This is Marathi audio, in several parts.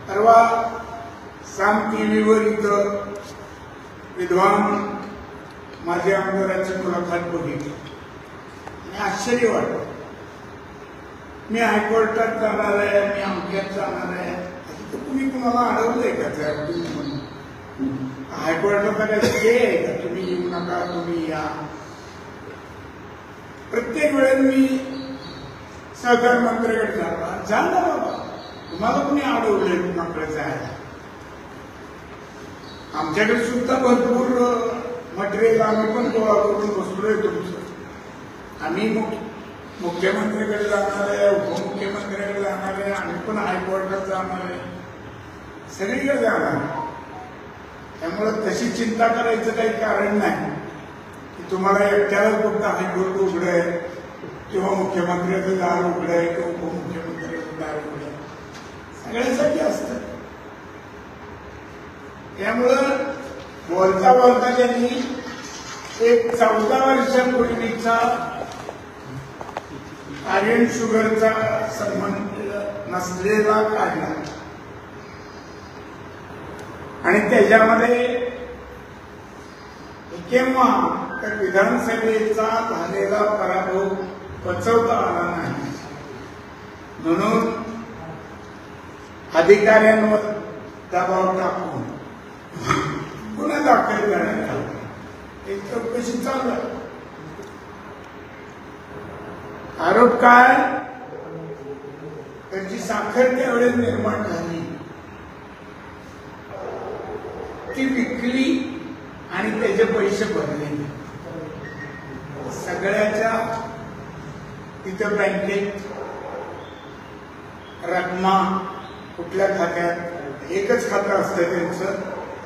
परवा साम टीव्हीवर इथं विद्वान माझे आमदारांची मुलाखत बघितली आणि आश्चर्य वाटलं. मी हायकोर्टात जाणार आहे, मी अमक्यात जाणार आहे, तर तुम्ही कुणाला अडवलंय का? हायकोर्टाला काय हे आहे का तुम्ही येऊ नका, तुम्ही या? प्रत्येक वेळेस मी सहकार मंत्र्याकडे जा ना बाबा, तुम्हाला कोणी अडवलंय कुणाकडे जायला? आमच्याकडे सुद्धा भरपूर मटेरियल आम्ही पण गोळा करून बसलोय तुमचं. आम्ही मुख्यमंत्र्याकडे जाणार आहे, उपमुख्यमंत्र्याकडे जाणार आहे, आम्ही पण हायकोर्टात जाणार आहे, सगळीकडे जाणार. त्यामुळे तशी चिंता करायचं काही कारण नाही की तुम्हाला एकट्यालाच फक्त हायकोर्ट उघड आहे किंवा मुख्यमंत्र्याचं दार उघड आहे किंवा उपमुख्यमंत्र्याचं दार उघड आहे, सगळ्यांसाठी असतं. त्यामुळं बोलता बोलता त्यांनी एक 14 वर्षांपूर्वीचा आर्यन शुगरचा संबंध नसलेला काढला आणि त्याच्यामध्ये केव्हा तर विधानसभेचा झालेला पराभव पचवता आला नाही म्हणून अधिकाऱ्यांवर दबाव टाकून गुन्हा दाखल करण्यात आला. एक चौकशी चालू आहे. आरोप काय? त्याची साखर त्यावेळेस निर्माण झाली, ती विकली आणि त्याचे पैसे भरले. सगळ्याच्या तिथं बँकेत रकमा कुठल्या खात्यात, एकच खातं असतं त्यांचं,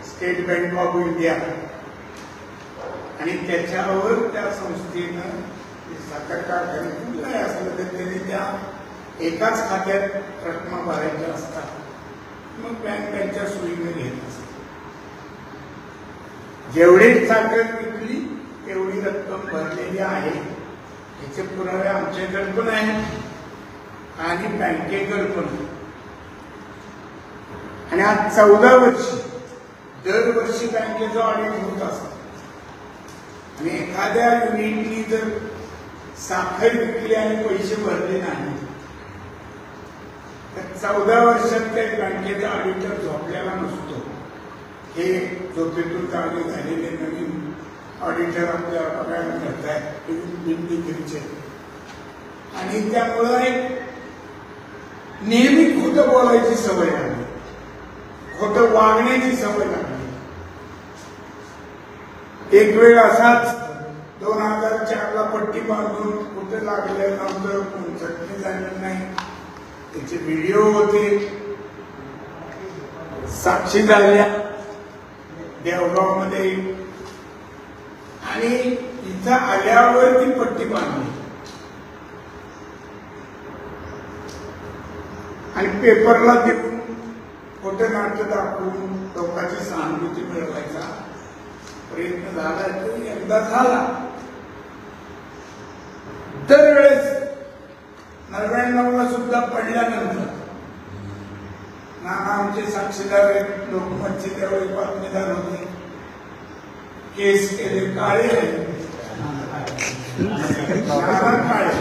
स्टेट बँक ऑफ इंडिया, आणि त्याच्यावर त्या संस्थेनं साखर कारखाने कुठलाही असलं तर त्यांनी त्या एकाच खात्यात रकमा भरायच्या असतात. मग बँक त्यांच्या सोयीने घेत असते. जेवढी साखर विकली तेवढी रक्कम भरलेली आहे याचे पुरावे आमच्याकडे पण आहेत आणि बँकेकडे पण आहे. आणि आज 14 वर्षी दरवर्षी बँकेचं ऑडिट होत असतं आणि एखाद्या युनिटनी जर साखर विकली आणि पैसे भरले नाही तर 14 वर्षात त्या बँकेचा ऑडिटर झोपलेला नसतो. हे झोपेतून जागे झालेले नवीन ऑडिटर आपल्याला बघायला मिळत आहे बिनडिग्रीचे. आणि त्यामुळं एक नेहमी खोटं बोलायची सवय लागली, खोटं वागण्याची सवय लागली. एक वेळ असाच 2004ला पट्टी बांधून कुठे लागले नव्हतं, चटणी झाली नाही, त्याचे व्हिडिओ होते, साक्षी झाल्या देवगाव मध्ये, आणि इथं आल्यावर ती पट्टी बांधली आणि पेपरला देऊन खोटं नाटक दाखवून लोकांची सहानुभूती मिळवायचा प्रयत्न झाला. तो एकदा झाला. दरवेळेस 99ला सुद्धा पडल्यानंतर नाना आमचे साक्षीदार लोकमतचे त्यावेळी बातमीदार होते, केस केले काळे काळे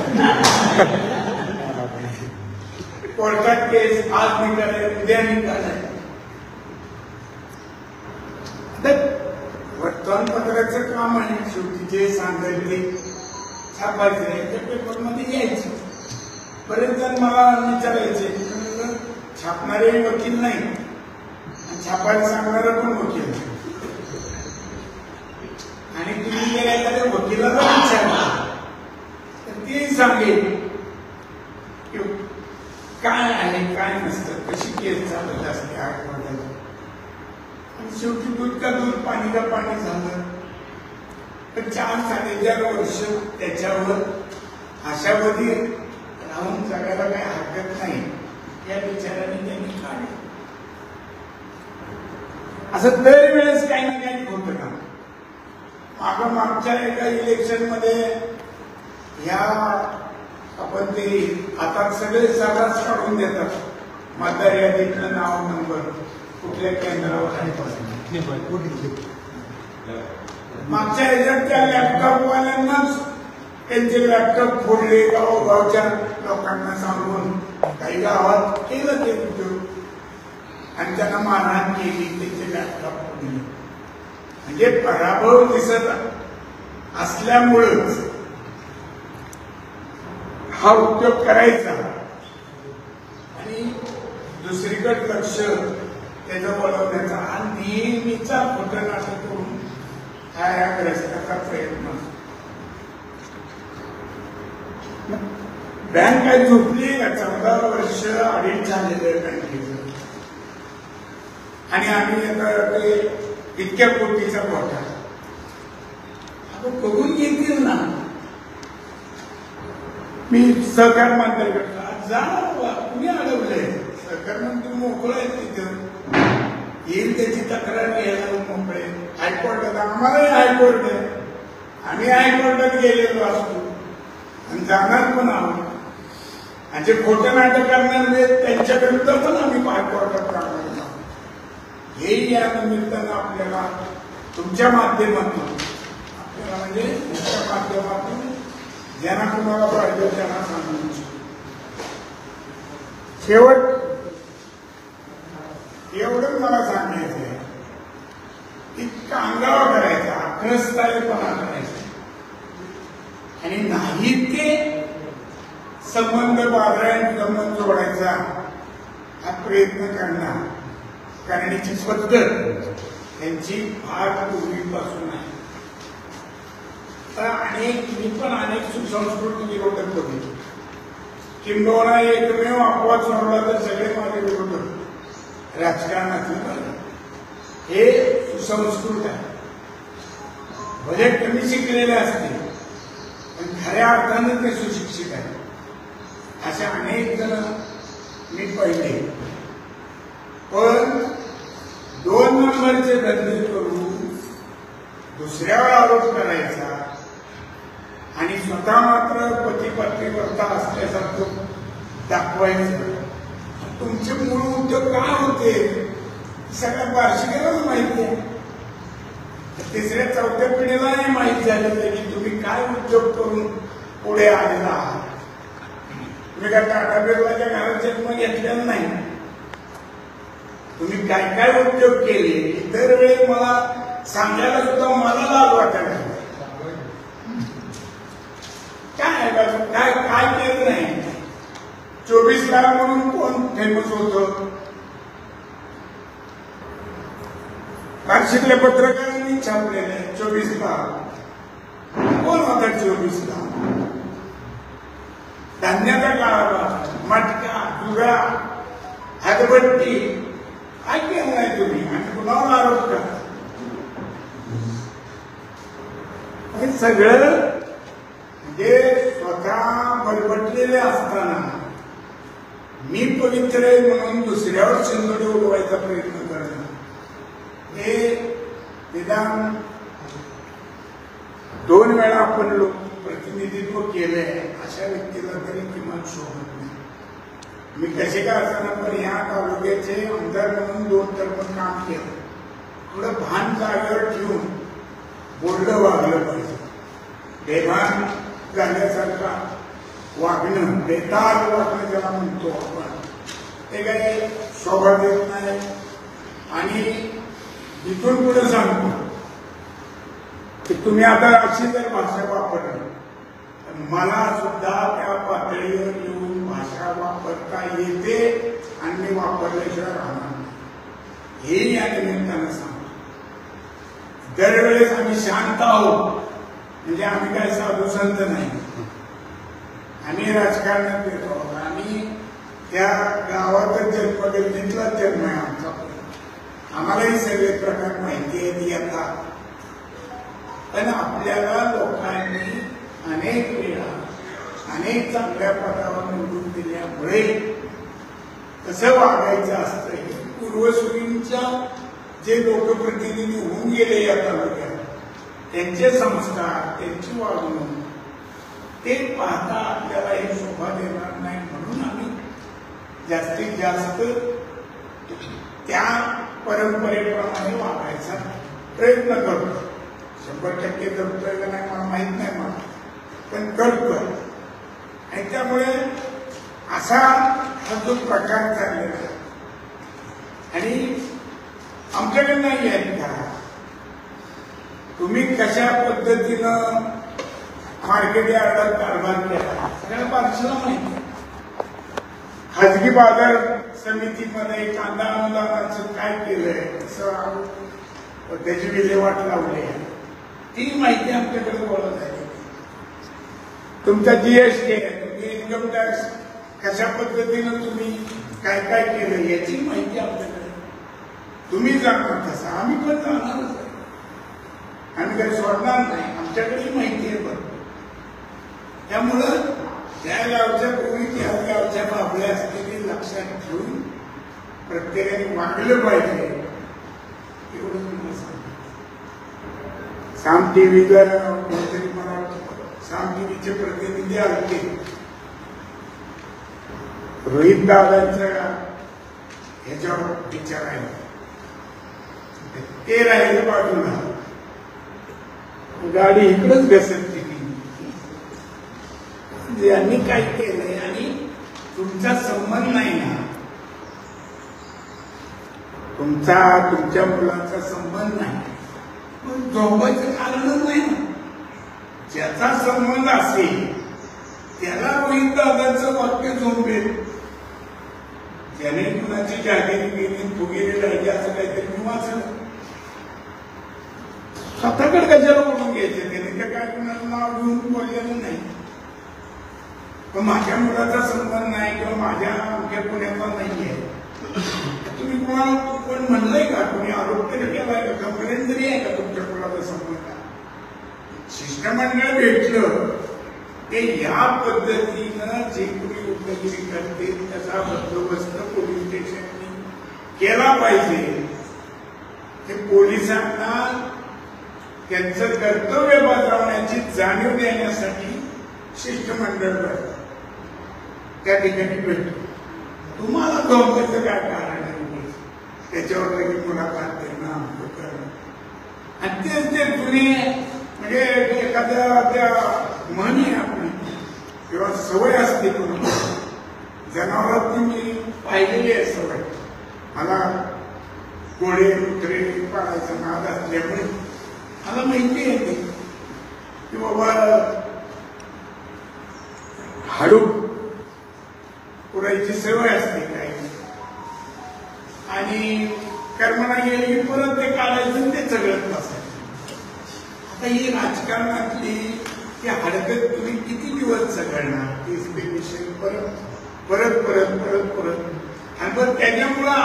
कोर्टात केस आज निघाले उद्या निघाले. वर्तमानपत्राचं काम आहे शेवटी जे सांगायचे छापायचे त्या पेपरमध्ये यायचे. बरेच जण मला विचारायचे छापणारे वकील नाही आणि छापायला सांगणारा पण वकील नाही, आणि तुम्ही जर एखाद्या वकिलाला विचारला तर ते सांगेल की काय आहे काय नसतं, कशी केस चालत असते हायकोर्टाला. आणि शेवटी दूध का दूध पाणी का पाणी झालं. तर 4-4.5 वर्ष त्याच्यावर आशावादी राहून जगायला काही हरकत नाही या विचाराने त्यांनी काढले. असं दरवेळेस काही ना काही होतं का? मागच्या एका इलेक्शन मध्ये ह्या आपण ते आता सगळे सर्रास काढून देतात मतदार यादीतलं नाव नंबर कुठल्या केंद्रावर आहे. मागच्या ह्याच्यात त्या लॅपटॉपवाल्यांनाच त्यांचे लॅपटॉप फोडले, गावोगावच्या लोकांना सांगून काही गावात केलं ते उद्योग आणि त्यांना मारहाण केली, त्यांचे लॅपटॉप फोडले. म्हणजे पराभव दिसत असल्यामुळेच हा उद्योग करायचा आणि दुसरीकडे लक्ष त्याचं वळवण्याचा हा नेहमीचा खोटं नाटक करून हा या ग्रस्ताचा प्रयत्न. बँक काय झोपली का? 14 वर्ष ऑडिट झालेलं बँकेचं आणि आम्ही आता ते इतक्या कोटीचा घोटाळा आपण बघून घेतील ना. मी सहकार मंत्र्याकडे जा, तुम्ही अडवलंय. सहकार मंत्री मोकळं आहे तिथं, येईल त्याची तक्रार घ्यायला मोकळे. हायकोर्टात आम्हालाही हायकोर्ट आहे, आम्ही हायकोर्टात गेलेलो असतो आणि जाणार पण आहोत. आणि जे खोटं नाटक करणारे त्यांच्या विरुद्ध पण आम्ही हायकोर्टात जाणार आहोत. हेही या निमित्तानं आपल्याला तुमच्या माध्यमातून आपल्याला म्हणजे तुमच्या माध्यमातून ज्यांना तुम्हाला पाहिजे त्यांना सांगून शेवट एवढं मला सांगायचं आहे. इतका अंगावा करायचा, आक्रस्ताळेपणा करायचा आणि नाही ते संबंध बाजारात संबंध जोडायचा हा प्रयत्न करणार करण्याची पद्धत त्यांची फार पूर्वीपासून आहे. मी पण अनेक सुसंस्कृत विरोधक होते. किंबहुना एकमेव अपवाद सोडला तर सगळे माझे विरोधक राजकारणातले हे सुसंस्कृत आहे. भले कमी शिकलेले असतील पण खऱ्या अर्थानं ते सुशिक्षित आहे. असे अनेक जण मी पाहिले. पण 2 नंबरचे धंदे करून दुसऱ्यावर आरोप करायचा आणि स्वतः मात्र पती पत्नी करता असल्यासारखं दाखवायचं. तुमचे मूळ उद्योग काय होते सगळ्या वार्षिकाला माहिती आहे. 3ऱ्या-4थ्या पिढीलाही माहिती झालेलं आहे की तुम्ही काय उद्योग करून पुढे आलेला आहात. तुम्ही काय टाटा बिर्लाच्या घरात जन्म घेतलेला नाही. तुम्ही काय काय उद्योग केले इतर वेळी मला सांगायला सुद्धा मला लाज वाटायला. काय काय काय केलं नाही. 24 लाख म्हणून कोण फेमस होत? वार्षिकल्या पत्रकारांनी छापलेले 24 लाख कोण होता? 24 लाख धान्याचा काळाला मटका दुरा हातभट्टी काय केलं नाही तुम्ही आणि कुणावर आरोप करा. हे सगळं म्हणजे स्वतः बलबटलेले असताना मी पवित्र आहे म्हणून दुसऱ्यावर शिंदोडे उडवायचा प्रयत्न करणं हे निदान 2 वेळा आपण लोक प्रतिनिधित्व केले अशा व्यक्तीला तरी किमान शोभत नाही. मी कसे का असताना पण या तालुक्याचे आमदार म्हणून 2 टर्म काम केलं. थोडं भान जागेवर ठेवून बोललं वागलं पाहिजे. बेभान झाल्यासारखा वागणं, बेताल वागणं ज्याला म्हणतो आपण, ते काही शोभा देत नाही. आणि इथून पुढे सांगतो की तुम्ही आता अशी जर भाषा वापरली तर मला सुद्धा त्या पातळीवर येऊन भाषा वापरता येते आणि मी वापरल्याशिवाय राहणार नाही. हे या निमित्तानं सांगतो. दरवेळेस आम्ही शांत आहोत म्हणजे आम्ही काय साधू संत नाही. आम्ही राजकारणात येतो. आम्ही त्या गावातच जन्म तिथला जन्म आहे आमचा. आम्हालाही सगळे प्रकार माहिती आहेत येतात. पण आपल्याला लोकांनी अनेक वेळा अनेक चांगल्या पदावर निवडून दिल्यामुळे कसं वागायचं असतं हे पूर्वसुरींच्या जे लोकप्रतिनिधी होऊन गेले या तालुक्यात त्यांचे संस्कार त्यांची वागणूक ते पाहता आपल्याला हे शोभा देणार नाही. म्हणून आम्ही जास्तीत जास्त त्या परंपरेप्रमाणे वागायचा प्रयत्न करतो. 100% जमतोय का नाही मला माहित नाही, मला पण करतोय. आणि त्यामुळे असा हा जो प्रकार चाललेला आहे आणि आमच्याकडे नाही आहे का, तुम्ही कशा पद्धतीनं मार्केट यार्डात कारभार केला सगळ्या बारशीला माहिती. खाजगी बाजार समितीमध्ये कांदा अनुदानाचं काय केलंय, कसं त्याची विल्हेवाट लावली आहे, ती माहिती आमच्याकडे गोळा झाली. तुमचा जीएसटी आहे, तुम्ही इन्कम टॅक्स कशा पद्धतीनं तुम्ही काय काय केलं याची माहिती आमच्याकडे. तुम्ही जाणार तसं आम्ही पण जाणारच आहे, आम्ही काही सोडणार नाही, आमच्याकडे माहिती आहे बरं. त्यामुळं त्या गावच्या पूर्वी त्या गावच्या बाबल्या असलेली लक्षात ठेवून प्रत्येकाने वागलं पाहिजे एवढं तुम्हाला सांगतो. साम टीव्हीवर कोणतरी मला साम टीव्हीचे प्रतिनिधी आले, रोहित दादांच्या ह्याच्यावर विचार आहे ते राहिलं बाजूला, गाडी इकडंच घसरली. यांनी काय केलंय आणि तुमचा संबंध नाही ना, तुमच्या मुलाचा संबंध नाही, पण झोपायचं कारणच नाही ना. ज्याचा संबंध असेल त्याला रोहित दादांचं वाक्य झोपेल. ज्याने कुणाची जागिरी गेली फुगेली राहिली असं काहीतरी मी वाचलं. स्वतःकडे कशाला बोलून घ्यायचे, त्याने त्या काय कुणाला नाव घेऊन बोललेलं नाही. पण माझ्या मुलाचा संबंध नाही किंवा माझ्या अवघ्या पुण्याचा नाहीये, तुम्ही कोणाला पण म्हणलंय का, तुम्ही आरोप तरी केलाय का, कंप्लेंट तरी आहे का तुमच्या मुलाचा संबंध? शिष्टमंडळ भेटलं ते या पद्धतीनं जे कोणी गुंडगिरी करते त्याचा बंदोबस्त पोलीस स्टेशननी केला पाहिजे. ते पोलिसांना त्यांचं कर्तव्य बजावण्याची जाणीव देण्यासाठी शिष्टमंडळ त्या ठिकाणी भेटतो. तुम्हाला झोपायचं काय कारण आहे, त्याच्यावर लगेच मुलाखत देणं आमचं करणं. आणि तेच ते जुने म्हणजे एखाद्या त्या म्हणी आहे आपली किंवा सवय असते कोणाला, जनावरांनी मी पाहिलेली आहे सवय. मला घोडे कुत्रे पाळायचा नाद असल्यामुळे मला माहिती आहे की बाबा हाडू पुरायची सवय असते काही, आणि कर्मना गेली की परत ते काढायचं ते सगळं बसायचं. आता ही राजकारणातली ती हडकत तुम्ही किती दिवस सगळणार, तीच विषय परत परत परत परत परत. आणि पण त्याच्यामुळं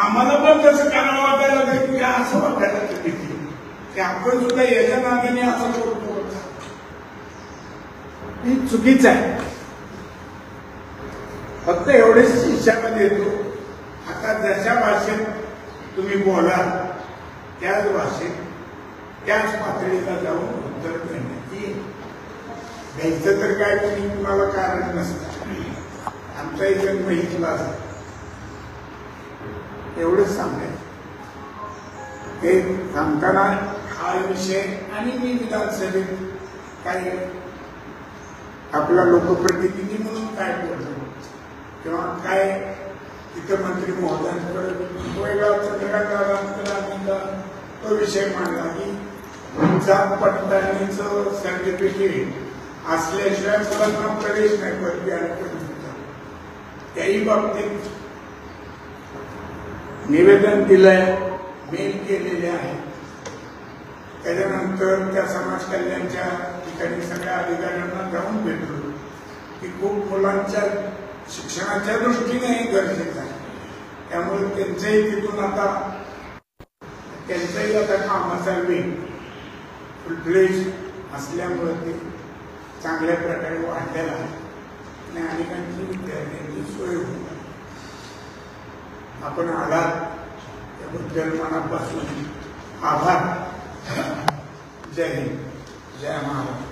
आम्हाला पण तसं करावं वाटायला लागलं की असं वाटायला लागलं की आपण सुद्धा याच्या नात्याने असं करतो. हे चुकीचं आहे. फक्त एवढेच इशारा देतो, आता जशा भाषेत तुम्ही बोलाल त्याच भाषेत त्याच पातळीला जाऊन उत्तर देण्याची घ्यायचं तर काय कोणी कुणाला कारण नसतं. आमचा जन्म इथला असतो एवढंच सांगायचं. ते सांगताना हा विषय आणि मी विधानसभेत काही आपला लोकप्रतिनिधी म्हणून काय बोलतो किंवा काय तिथं मंत्री महोदयांकडे वेगळा तो विषय मांडला की जात पडताळणीचं सर्टिफिकेट असल्याशिवाय मुलांना प्रवेश नाही करत. त्याही बाबतीत निवेदन दिलंय, मेल केलेले आहे. त्याच्यानंतर त्या समाज कल्याणच्या ठिकाणी सगळ्या अधिकाऱ्यांना जाऊन भेटलो की खूप मुलांच्या शिक्षणाच्या दृष्टीने हे गरजेचं आहे. त्यामुळे त्यांचंही तिथून आता कामाचा वेग फुलफ्लेज असल्यामुळे ते चांगल्या प्रकारे वाढलेला आहे आणि अनेकांची विद्यार्थ्यांची सोय होत. आपण आलात त्याबद्दल मनापासून आभार. जय हिंद, जय महाराष्ट्र.